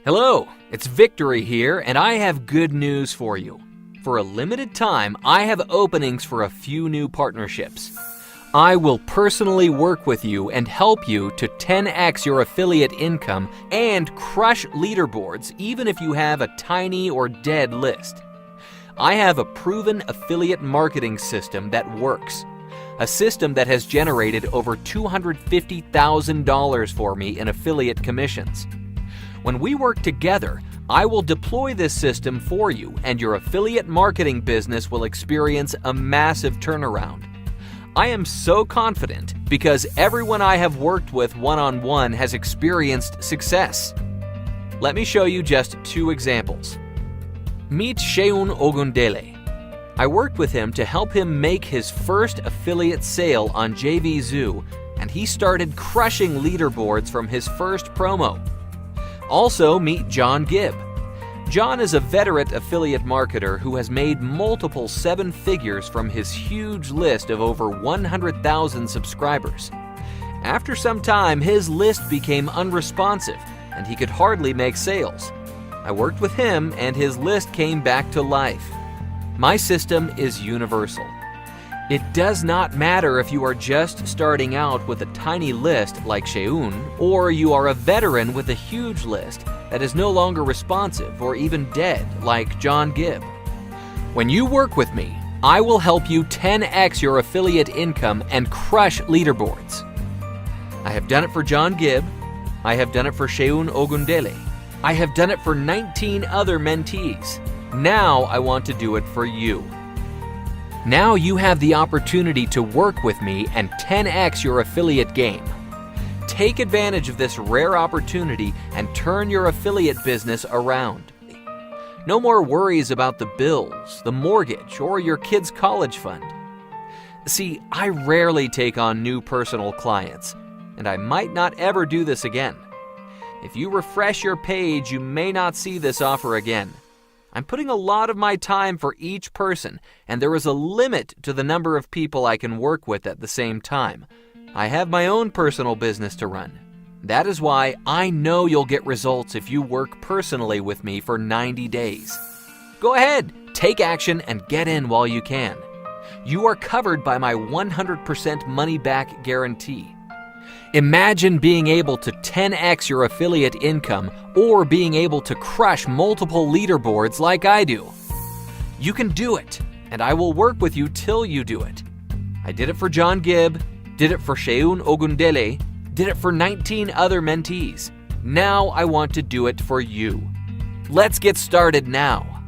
Hello, it's Victory here, and I have good news for you. For a limited time, I have openings for a few new partnerships. I will personally work with you and help you to 10x your affiliate income and crush leaderboards even if you have a tiny or dead list. I have a proven affiliate marketing system that works. A system that has generated over $250,000 for me in affiliate commissions. When we work together, I will deploy this system for you and your affiliate marketing business will experience a massive turnaround. I am so confident because everyone I have worked with one-on-one has experienced success. Let me show you just two examples. Meet Seun Ogundele. I worked with him to help him make his first affiliate sale on JVZoo, and he started crushing leaderboards from his first promo. Also meet John Gibb. John is a veteran affiliate marketer who has made multiple seven figures from his huge list of over 100,000 subscribers. After some time, his list became unresponsive and he could hardly make sales. I worked with him and his list came back to life. My system is universal. It does not matter if you are just starting out with a tiny list like Seun, or you are a veteran with a huge list that is no longer responsive or even dead like John Gibb. When you work with me, I will help you 10x your affiliate income and crush leaderboards. I have done it for John Gibb. I have done it for Seun Ogundele. I have done it for 19 other mentees. Now I want to do it for you. Now you have the opportunity to work with me and 10x your affiliate game. Take advantage of this rare opportunity and turn your affiliate business around. No more worries about the bills, the mortgage, or your kid's college fund. See, I rarely take on new personal clients, and I might not ever do this again. If you refresh your page, you may not see this offer again. I'm putting a lot of my time for each person, and there is a limit to the number of people I can work with at the same time. I have my own personal business to run. That is why I know you'll get results if you work personally with me for 90 days. Go ahead, take action and get in while you can. You are covered by my 100% money-back guarantee. Imagine being able to 10x your affiliate income or being able to crush multiple leaderboards like I do. You can do it, and I will work with you till you do it. I did it for John Gibb, did it for Seun Ogundele, did it for 19 other mentees. Now I want to do it for you. Let's get started now.